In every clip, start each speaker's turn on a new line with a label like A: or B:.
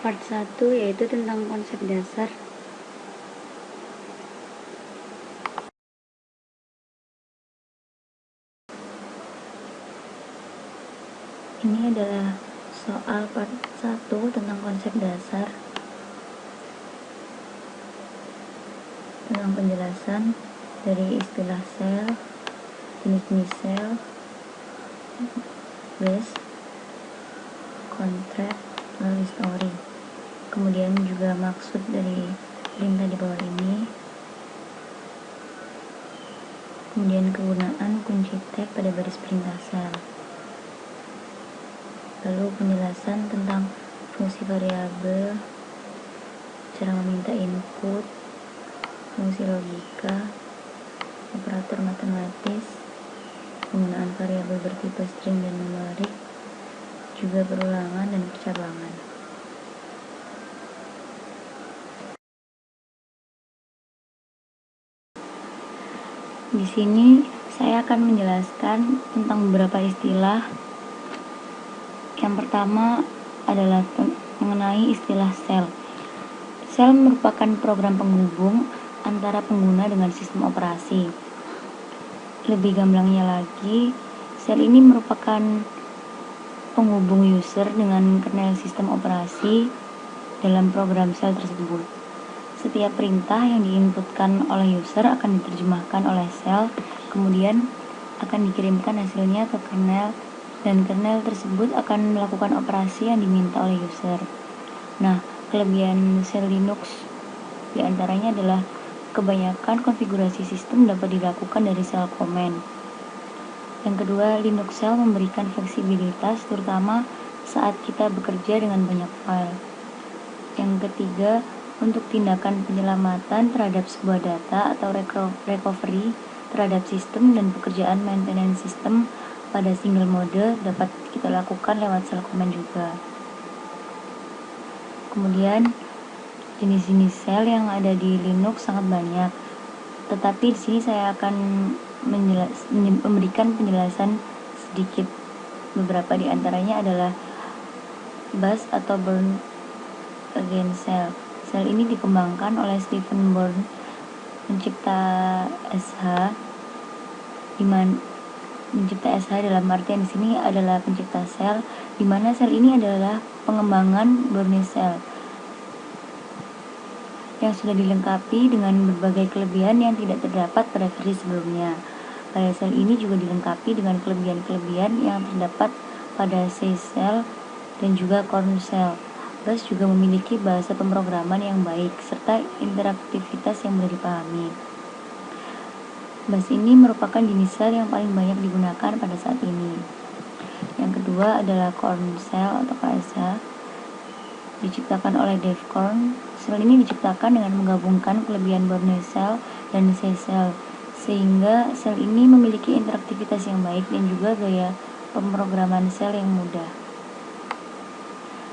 A: Part 1 yaitu tentang konsep dasar. Ini adalah soal part 1 tentang konsep dasar, tentang penjelasan dari istilah sel, jenis-jenis sel, base, kontrak, lalu story. Kemudian juga maksud dari perintah di bawah ini. Kemudian kegunaan kunci tag pada baris perintah sel. Lalu penjelasan tentang fungsi variabel, cara meminta input, fungsi logika, operator matematis, penggunaan variabel bertipe string dan numerik, juga perulangan dan percabangan. Di sini saya akan menjelaskan tentang beberapa istilah. Yang pertama adalah mengenai istilah sel. Sel merupakan program penghubung antara pengguna dengan sistem operasi. Lebih gamblangnya lagi, sel ini merupakan penghubung user dengan kernel sistem operasi dalam program sel tersebut. Setiap perintah yang diinputkan oleh user akan diterjemahkan oleh sel, kemudian akan dikirimkan hasilnya ke kernel, dan kernel tersebut akan melakukan operasi yang diminta oleh user. Nah, kelebihan sel Linux diantaranya adalah kebanyakan konfigurasi sistem dapat dilakukan dari sel command. Yang kedua, Linux Shell memberikan fleksibilitas terutama saat kita bekerja dengan banyak file. Yang ketiga, untuk tindakan penyelamatan terhadap sebuah data atau recovery terhadap sistem dan pekerjaan maintenance sistem pada single mode dapat kita lakukan lewat shell command juga. Kemudian jenis-jenis shell yang ada di Linux sangat banyak, tetapi di sini saya akan memberikan penjelasan sedikit. Beberapa di antaranya adalah bash atau burn again shell. Shell ini dikembangkan oleh Stephen Bourne, pencipta SH, pencipta SH dalam artian di sini adalah pencipta shell, di mana shell ini adalah pengembangan Bourne shell yang sudah dilengkapi dengan berbagai kelebihan yang tidak terdapat pada versi sebelumnya. Pada shell ini juga dilengkapi dengan kelebihan-kelebihan yang terdapat pada C shell dan juga Korn shell. Bash juga memiliki bahasa pemrograman yang baik serta interaktivitas yang mudah dipahami. Bash ini merupakan jenis shell yang paling banyak digunakan pada saat ini. Yang kedua adalah Korn shell atau KSH, diciptakan oleh Dave Korn. Shell ini diciptakan dengan menggabungkan kelebihan Bourne shell dan C shell, sehingga shell ini memiliki interaktivitas yang baik dan juga gaya pemrograman shell yang mudah.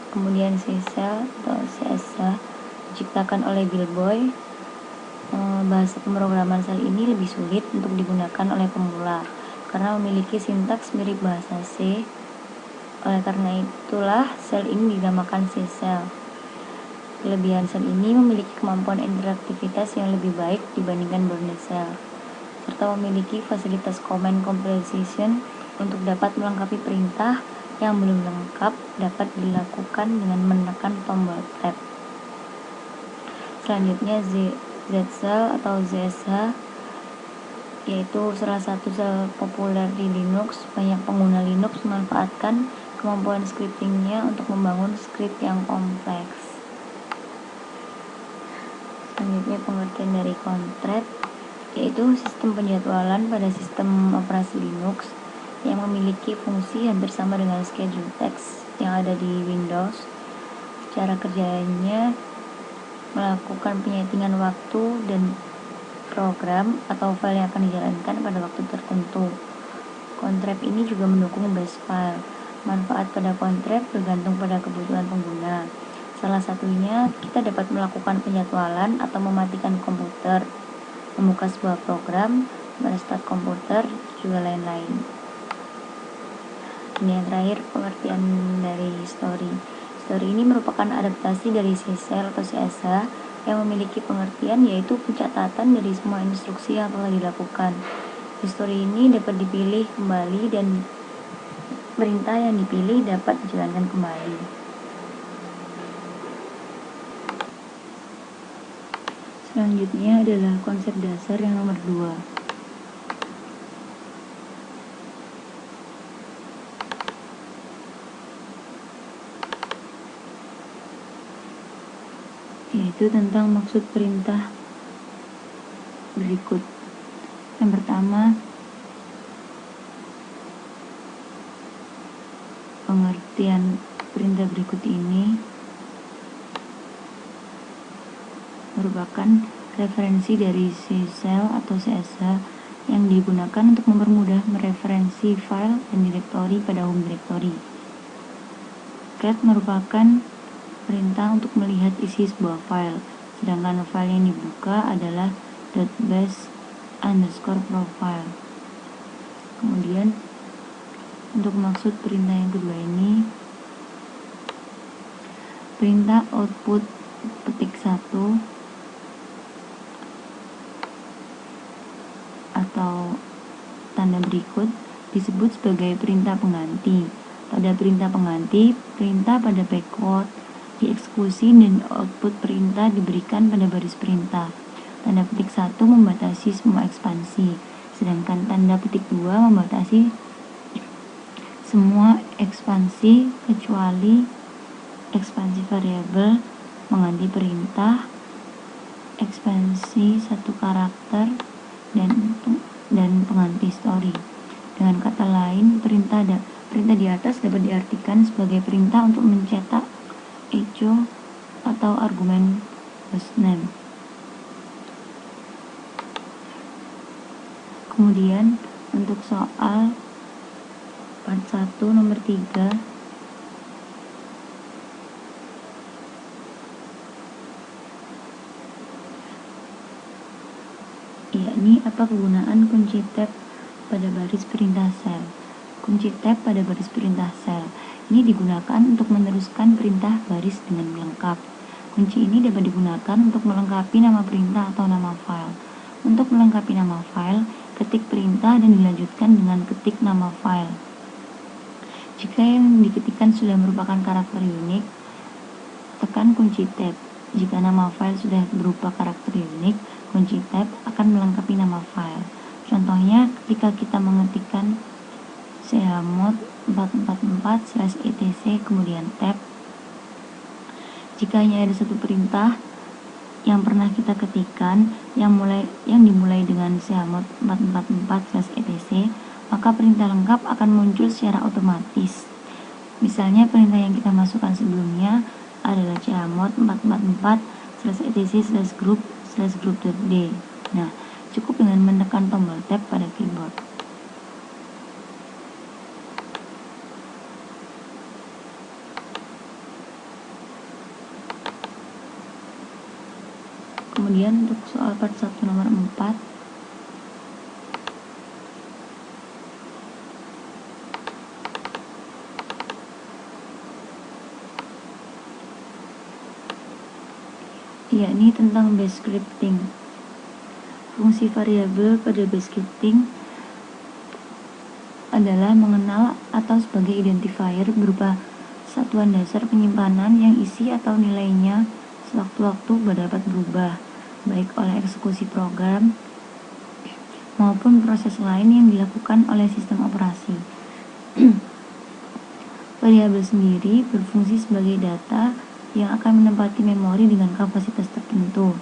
A: Kemudian C shell atau CSH diciptakan oleh Bill Boy. Bahasa pemrograman shell ini lebih sulit untuk digunakan oleh pemula karena memiliki sintaks mirip bahasa C. Oleh karena itulah shell ini dinamakan C shell. Kelebihan shell ini memiliki kemampuan interaktivitas yang lebih baik dibandingkan Bourne shell, serta memiliki fasilitas command composition untuk dapat melengkapi perintah yang belum lengkap dapat dilakukan dengan menekan tombol tab. Selanjutnya Z shell atau ZSH, yaitu salah satu shell populer di Linux. Banyak pengguna Linux memanfaatkan kemampuan scriptingnya untuk membangun script yang kompleks. Selanjutnya pengertian dari kontrak, yaitu sistem penjadwalan pada sistem operasi Linux yang memiliki fungsi hampir sama dengan schedule text yang ada di Windows. Cara kerjanya melakukan penyetingan waktu dan program atau file yang akan dijalankan pada waktu tertentu. Kontrak ini juga mendukung bash file. Manfaat pada kontrak bergantung pada kebutuhan pengguna. Salah satunya, kita dapat melakukan penjadwalan atau mematikan komputer, membuka sebuah program, merestart komputer, juga lain-lain. Ini yang terakhir, pengertian dari story. History ini merupakan adaptasi dari C-Shell atau CSH yang memiliki pengertian yaitu pencatatan dari semua instruksi yang telah dilakukan. History ini dapat dipilih kembali dan perintah yang dipilih dapat dijalankan kembali. Selanjutnya adalah konsep dasar yang nomor 2. Yaitu tentang maksud perintah berikut. Yang pertama, pengertian perintah berikut ini merupakan referensi dari C-Shell atau CSH yang digunakan untuk mempermudah mereferensi file dan direktori pada home directory. Cat merupakan perintah untuk melihat isi sebuah file, sedangkan file yang dibuka adalah .base_profile. Kemudian untuk maksud perintah yang kedua ini, perintah output petik 1 atau tanda berikut disebut sebagai perintah pengganti. Pada perintah pengganti, perintah pada backward dieksekusi dan output perintah diberikan pada baris perintah. Tanda petik 1 membatasi semua ekspansi, sedangkan tanda petik 2 membatasi semua ekspansi kecuali ekspansi variabel, mengganti perintah, ekspansi satu karakter, dan pengganti story. Dengan kata lain, perintah di atas dapat diartikan sebagai perintah untuk mencetak echo atau argumen hostname. Kemudian untuk soal part 1 nomor 3, yakni apa kegunaan kunci tab pada baris perintah sel. Kunci tab pada baris perintah sel ini digunakan untuk meneruskan perintah baris dengan lengkap. Kunci ini dapat digunakan untuk melengkapi nama perintah atau nama file. Untuk melengkapi nama file, ketik perintah dan dilanjutkan dengan ketik nama file. Jika yang diketikkan sudah merupakan karakter unik, tekan kunci tab. Jika nama file sudah berupa karakter unik, kunci tab akan melengkapi nama file. Contohnya, ketika kita mengetikkan chmod 444/etc kemudian tab, jika hanya ada satu perintah yang pernah kita ketikkan yang dimulai dengan chmod 444/etc, maka perintah lengkap akan muncul secara otomatis. Misalnya perintah yang kita masukkan sebelumnya adalah chmod 444/etc/group/group.d. Nah, cukup dengan menekan tombol tab pada keyboard. Kemudian untuk soal part 1 nomor 4, yakni tentang bash scripting. Fungsi variabel pada bash scripting adalah mengenal atau sebagai identifier berupa satuan dasar penyimpanan yang isi atau nilainya sewaktu-waktu dapat berubah, baik oleh eksekusi program maupun proses lain yang dilakukan oleh sistem operasi. Variabel sendiri berfungsi sebagai data yang akan menempati memori dengan kapasitas tertentu.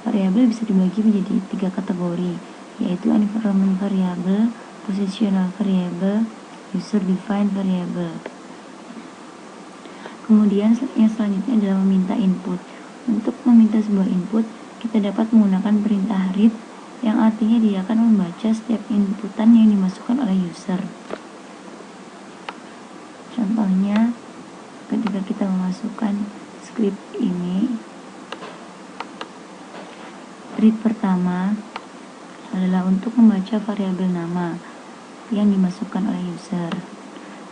A: Variabel bisa dibagi menjadi 3 kategori, yaitu environment variable, positional variable, user defined variable. Kemudian yang selanjutnya adalah meminta input. Untuk meminta sebuah input, kita dapat menggunakan perintah read yang artinya dia akan membaca setiap inputan yang dimasukkan oleh user. Contohnya, ketika kita memasukkan script ini, read pertama adalah untuk membaca variabel nama yang dimasukkan oleh user.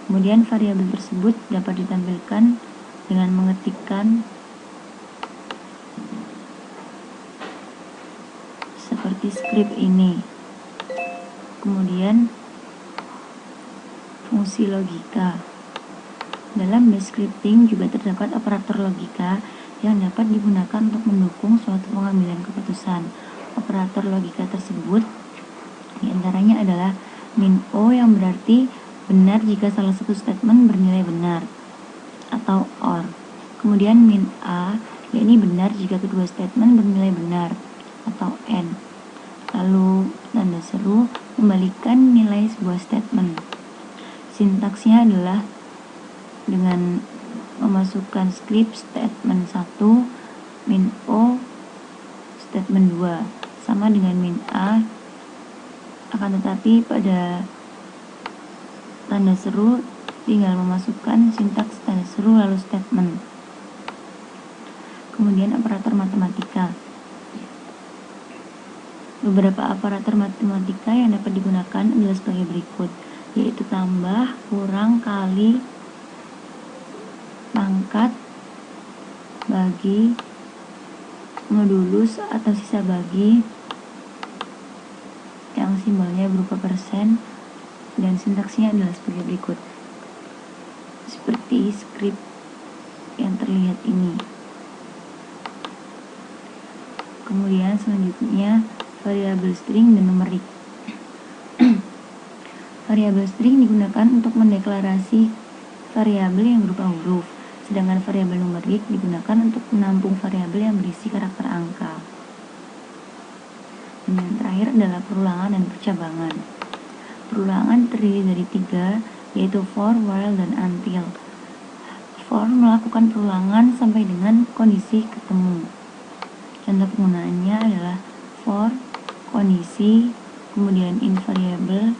A: Kemudian variabel tersebut dapat ditampilkan dengan mengetikkan seperti script ini. Kemudian fungsi logika. Dalam bash scripting juga terdapat operator logika yang dapat digunakan untuk mendukung suatu pengambilan keputusan. Operator logika tersebut diantaranya adalah min O yang berarti benar jika salah satu statement bernilai benar atau OR. Kemudian min A yakni benar jika kedua statement bernilai benar atau AND. Lalu tanda seru membalikan nilai sebuah statement. Sintaksnya adalah dengan memasukkan script statement 1 min O statement 2 sama dengan min A, akan tetapi pada tanda seru tinggal memasukkan sintaks tanda seru lalu statement. Kemudian operator matematika. Beberapa operator matematika yang dapat digunakan adalah sebagai berikut, yaitu tambah, kurang, kali, pangkat, bagi, modulus atau sisa bagi yang simbolnya berupa persen, dan sintaksnya adalah sebagai berikut, seperti script yang terlihat ini. Kemudian selanjutnya variabel string dan numerik. Variabel string digunakan untuk mendeklarasi variabel yang berupa huruf, sedangkan variabel numerik digunakan untuk menampung variabel yang berisi karakter angka. Dan yang terakhir adalah perulangan dan percabangan. Perulangan terdiri dari 3, yaitu for, while, dan until. For melakukan perulangan sampai dengan kondisi ketemu. Contoh penggunaannya adalah for, kondisi, kemudian invariable,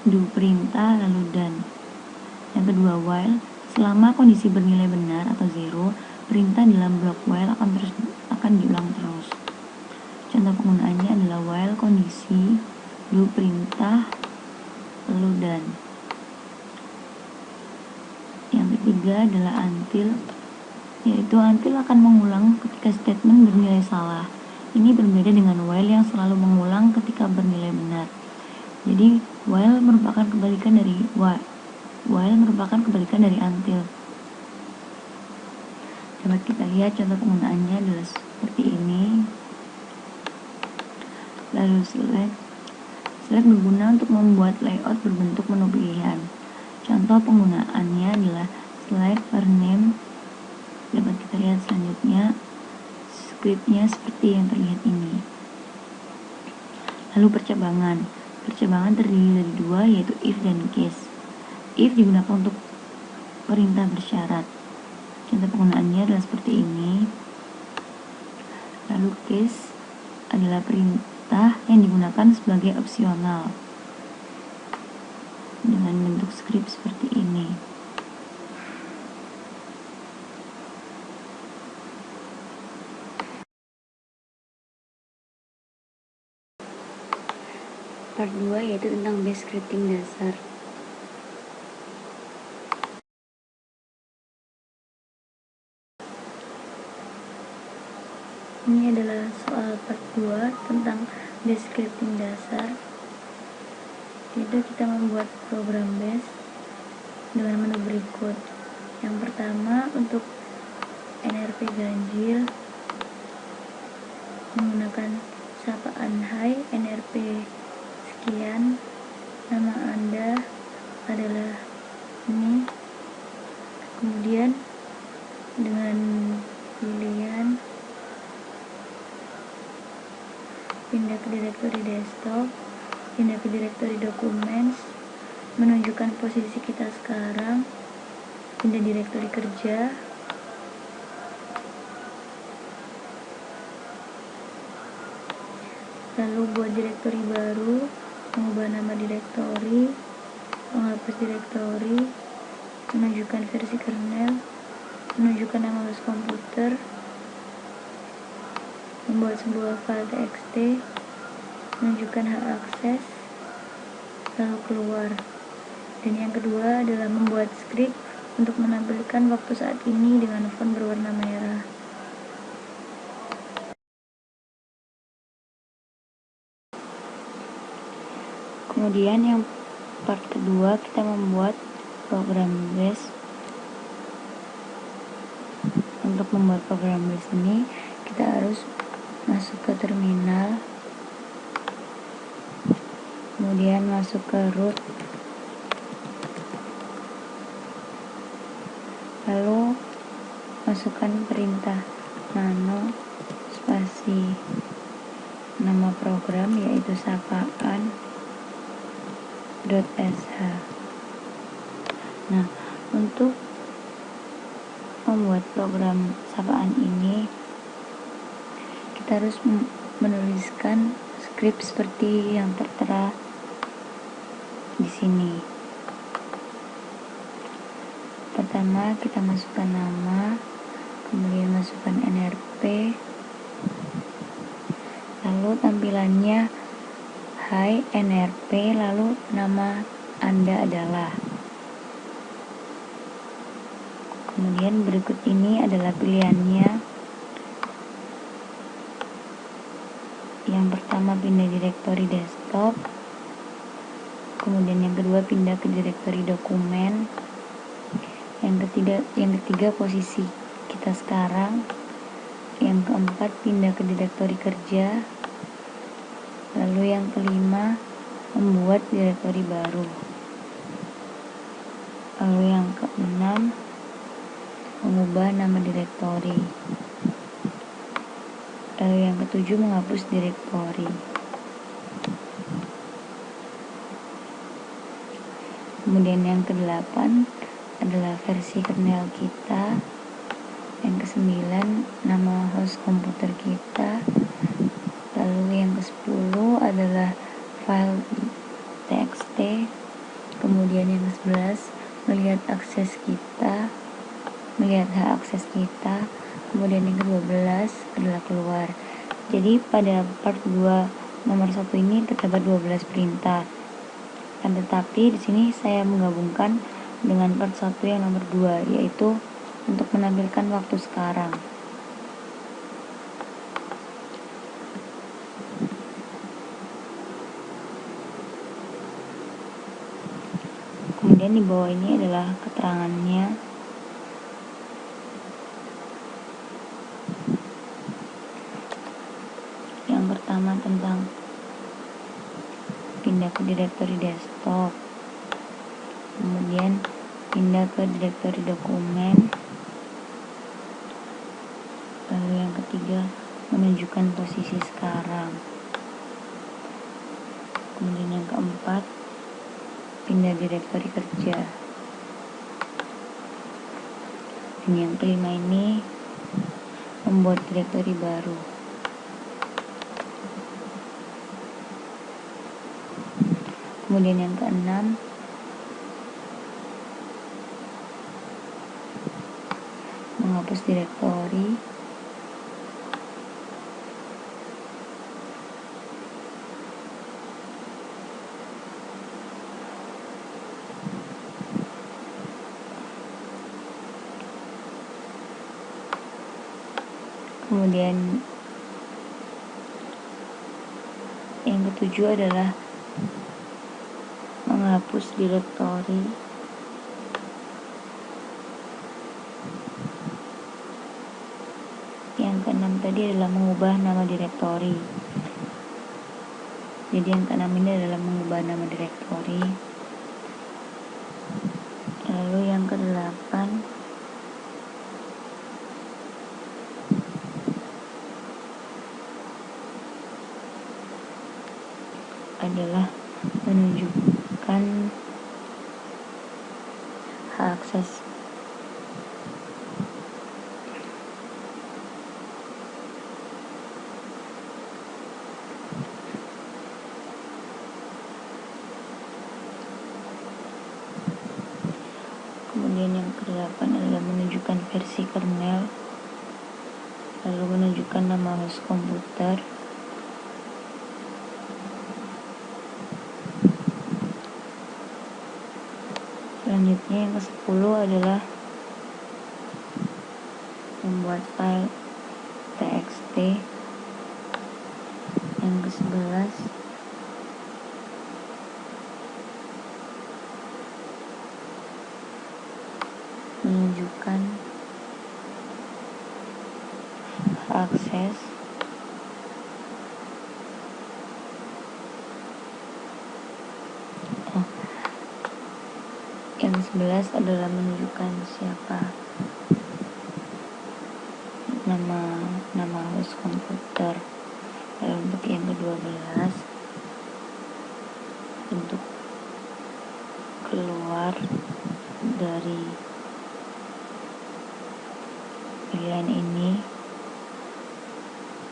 A: do perintah, lalu dan. Yang kedua, while, selama kondisi bernilai benar atau 0, perintah dalam blok while akan diulang terus. Contoh penggunaannya adalah while kondisi, do perintah, lalu dan. Yang ketiga adalah until, yaitu until akan mengulang ketika statement bernilai salah. Ini berbeda dengan while yang selalu mengulang ketika bernilai benar. Jadi while merupakan kebalikan dari until. Dapat kita lihat contoh penggunaannya adalah seperti ini. Lalu select berguna untuk membuat layout berbentuk menu pilihan. Contoh penggunaannya adalah select per name. Dapat kita lihat selanjutnya scriptnya seperti yang terlihat ini. Lalu percabangan terdiri dari 2, yaitu if dan case. If digunakan untuk perintah bersyarat. Contoh penggunaannya adalah seperti ini. Lalu case adalah perintah yang digunakan sebagai opsional dengan bentuk script seperti ini. Part 2 yaitu tentang bash scripting dasar. Ini adalah soal part 2 tentang bash scripting dasar. Yaitu kita membuat program bash dengan menu berikut. Yang pertama, untuk NRP ganjil menggunakan sapaan hai NRP sekian, nama Anda adalah ini. Kemudian dengan pilihan pindah ke direktori desktop, pindah ke direktori documents, menunjukkan posisi kita sekarang, pindah direktori kerja, lalu buat direktori baru, mengubah nama direktori, menghapus direktori, menunjukkan versi kernel, menunjukkan nama host komputer, membuat sebuah file txt, menunjukkan hak akses, lalu keluar. Dan yang kedua adalah membuat script untuk menampilkan waktu saat ini dengan font berwarna merah. Kemudian yang part kedua, kita membuat program base. Untuk membuat program base ini, kita harus masuk ke terminal, kemudian masuk ke root, lalu masukkan perintah nano spasi nama program, yaitu sapaan.sh. Nah, untuk membuat program sapaan ini, kita harus menuliskan skrip seperti yang tertera di sini. Pertama, kita masukkan nama, kemudian masukkan NRP, lalu tampilannya Hai NRP, lalu nama Anda adalah. Kemudian berikut ini adalah pilihannya. Yang pertama, pindah direktori desktop. Kemudian yang kedua, pindah ke direktori dokumen. Yang ketiga posisi kita sekarang. Yang keempat, pindah ke direktori kerja. Lalu yang kelima, membuat direktori baru. Lalu yang keenam, mengubah nama direktori. Lalu yang ketujuh, menghapus direktori. Kemudian yang kedelapan adalah versi kernel kita. Yang kesembilan, nama host komputer kita. Lalu yang ke-10 adalah file txt. Kemudian yang ke-11, melihat hak akses kita. Kemudian yang ke-12 adalah keluar. Jadi pada part 2 nomor 1 ini terdapat 12 perintah. Tetapi di sini saya menggabungkan dengan part 1 yang nomor 2, yaitu untuk menampilkan waktu sekarang. Kemudian di bawah ini adalah keterangannya. Yang pertama tentang pindah ke direktori desktop. Kemudian pindah ke direktori dokumen. Lalu yang ketiga, menunjukkan posisi sekarang. Kemudian yang keempat, pindah direktori kerja. Dan yang kelima ini, membuat direktori baru. Kemudian yang keenam, menghapus direktori. Kemudian yang ketujuh adalah menghapus direktori. Yang keenam tadi adalah mengubah nama direktori. Jadi yang keenam ini adalah mengubah nama direktori. Lalu yang kedelapan adalah menunjukkan hak akses. Kemudian yang ke-8 adalah menunjukkan versi kernel. Lalu menunjukkan nama host komputer. Selanjutnya yang ke-10 adalah membuat file txt. Yang ke-11 menunjukkan akses. Yang ke-11 adalah menunjukkan siapa nama host komputer. Lalu untuk yang ke-12 untuk keluar dari pilihan ini.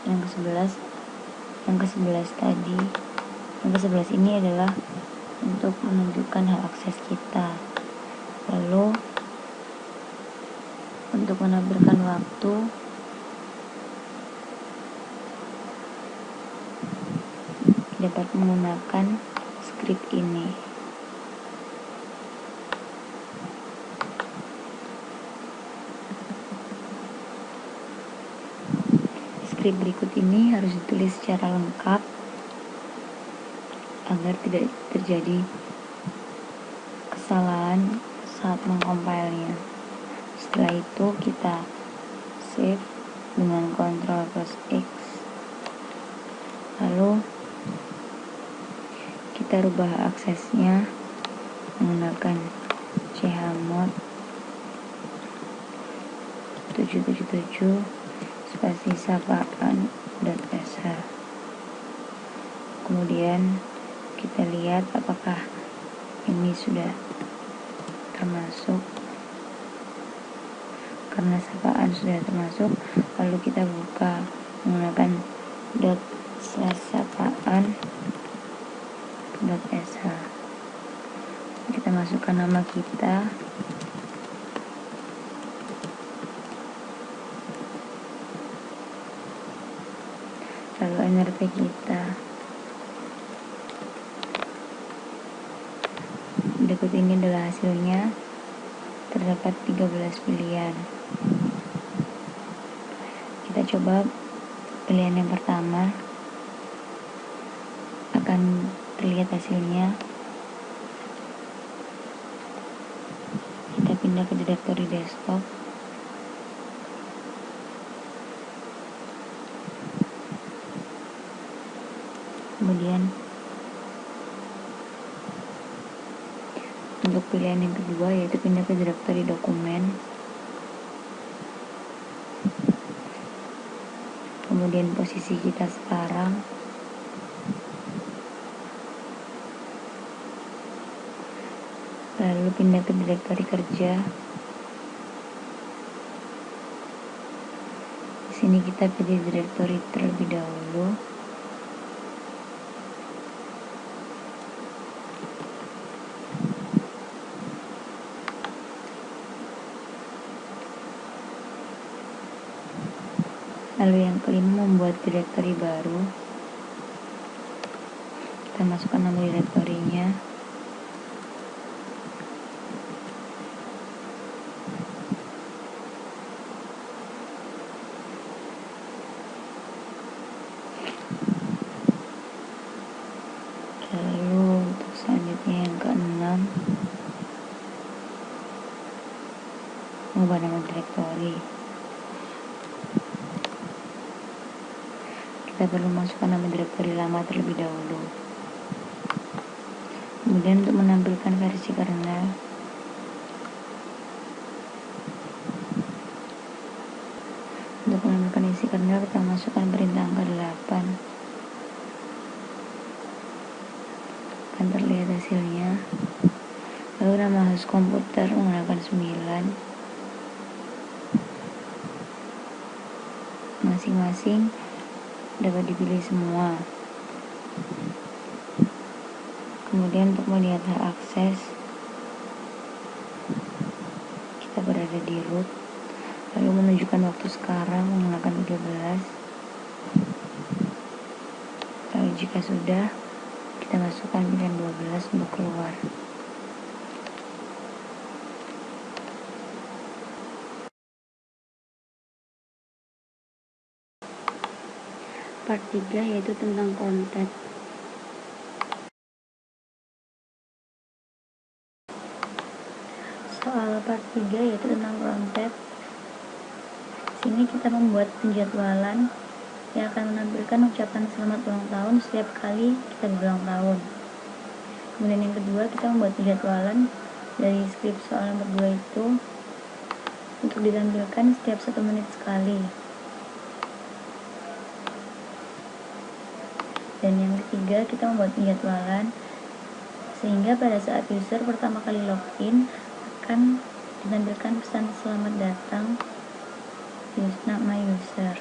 A: Yang ke-11 tadi, yang ke-11 ini adalah untuk menunjukkan hak akses kita. Lalu untuk menampilkan waktu, dapat menggunakan script ini. Script berikut ini harus ditulis secara lengkap agar tidak terjadi kesalahan saat mengcompile-nya. Setelah itu kita save dengan Ctrl+X. Lalu kita rubah aksesnya menggunakan chmod 777 spasi sapaan.sh. Kemudian kita lihat apakah ini sudah termasuk. Karena sapaan sudah termasuk, lalu kita buka menggunakan .sapaan.sh. Kita masukkan nama kita, lalu NRP kita. Berikut ini adalah hasilnya. Terdapat 13 pilihan. Kita coba pilihan yang pertama. Akan terlihat hasilnya. Kita pindah ke direktori desktop. Kemudian untuk pilihan yang kedua, yaitu pindah ke direktori dokumen. Kemudian posisi kita sekarang. Lalu pindah ke direktori kerja. Di sini kita pilih direktori terlebih dahulu. Lalu yang kelima, membuat direktori baru. Kita masukkan nama direktorinya. Lalu untuk selanjutnya yang keenam, mengubah nama direktori. Kita perlu masukkan nama direktori lama terlebih dahulu. Kemudian untuk menampilkan versi kernel, untuk menampilkan isi kernel kita masukkan perintah angka 8. Akan terlihat hasilnya. Lalu nama host komputer menggunakan 9. Masing-masing dapat dipilih semua. Kemudian untuk melihat hak akses, kita berada di root, lalu menunjukkan waktu sekarang menggunakan 13. Lalu jika sudah, kita masukkan pilihan 12 untuk keluar. part 3, yaitu tentang konten. Soal part 3 yaitu tentang konten. Sini kita membuat penjadwalan yang akan menampilkan ucapan selamat ulang tahun setiap kali kita berulang tahun. Kemudian yang kedua, kita membuat penjadwalan dari skrip soal nomor 2 itu untuk ditampilkan setiap 1 menit sekali. Dan yang ketiga, kita membuat penjadwalan sehingga pada saat user pertama kali login akan ditampilkan pesan selamat datang nama user.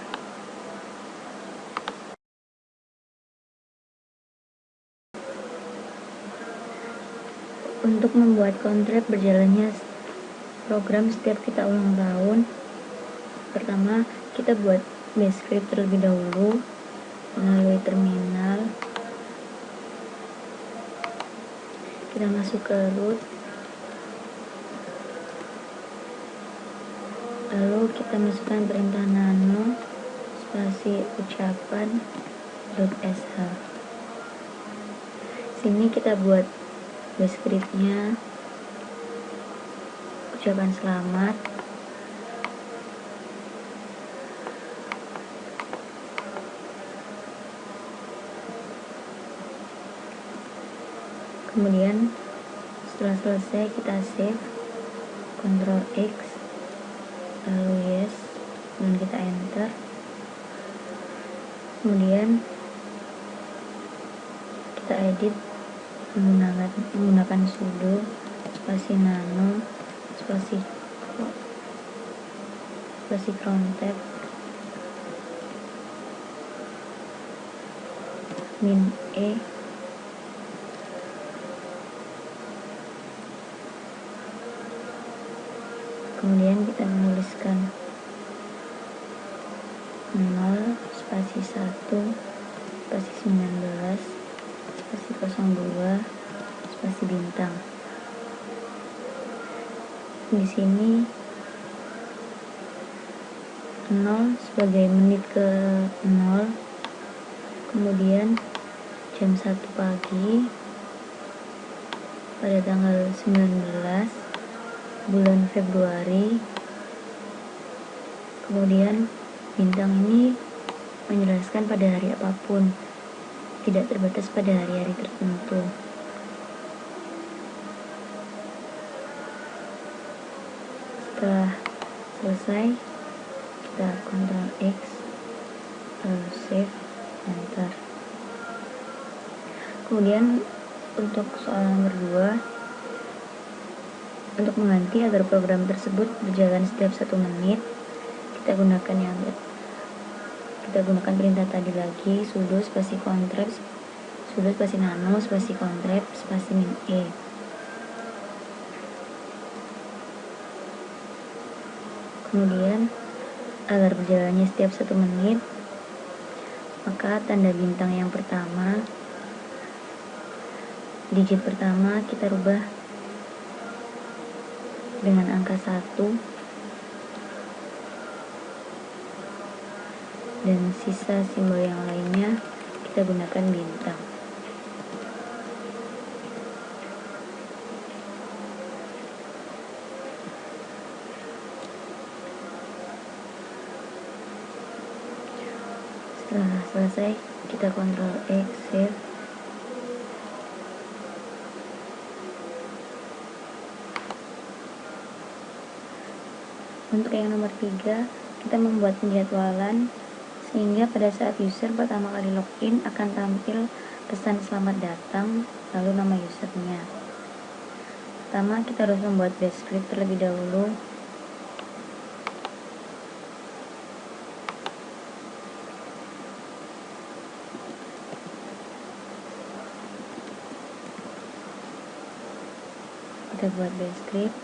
A: Untuk membuat kontrak berjalannya program setiap kita ulang tahun, pertama kita buat base script terlebih dahulu melalui terminal. Kita masuk ke root, lalu kita masukkan perintah nano spasi ucapan .sh. Sini kita buat base scriptnya ucapan selamat, kemudian setelah selesai kita save, Ctrl X, lalu yes, dan kita enter. Kemudian kita edit menggunakan sudo spasi nano spasi content min e, kemudian kita menuliskan 0 spasi 1 spasi 19 spasi 02 spasi bintang. Di sini 0 sebagai menit ke 0, kemudian jam 1 pagi pada tanggal 19 bulan Februari. Kemudian bintang ini menjelaskan pada hari apapun, tidak terbatas pada hari-hari tertentu. Setelah selesai, kita Ctrl X, lalu save, enter. Kemudian untuk soal nomor 2, untuk mengganti agar program tersebut berjalan setiap 1 menit, kita gunakan perintah tadi lagi, sudo spasi contrep, sudo spasi nano spasi contrep spasi min e. Kemudian agar berjalannya setiap 1 menit, maka tanda bintang yang pertama, digit pertama kita rubah dengan angka 1, dan sisa simbol yang lainnya kita gunakan bintang. Setelah selesai, kita Ctrl X, save. Untuk yang nomor 3, kita membuat penjadwalan sehingga pada saat user pertama kali login akan tampil pesan selamat datang, lalu nama usernya. Pertama, kita harus membuat base script terlebih dahulu. Kita buat base script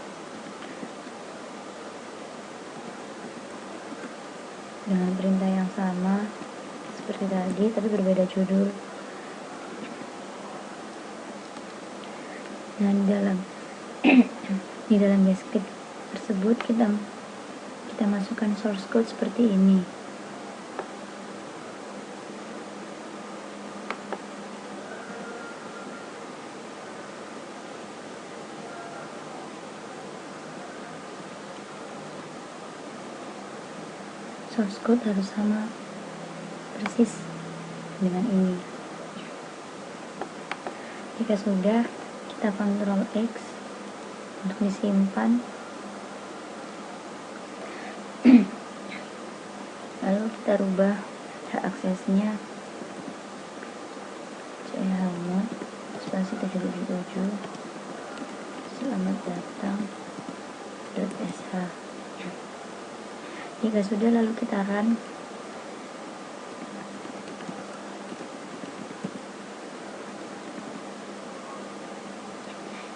A: dengan perintah yang sama seperti tadi, tapi berbeda judul. Dan di dalam base script tersebut kita masukkan source code seperti ini. source code harus sama persis dengan ini. Jika sudah, kita Ctrl X untuk disimpan. Lalu kita rubah hak aksesnya, chmod spasi 777 selamat datang .sh. Jika sudah, lalu kita run.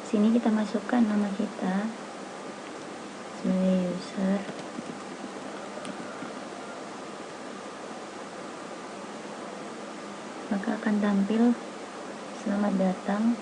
A: Sini kita masukkan nama kita sebagai user, maka akan tampil selamat datang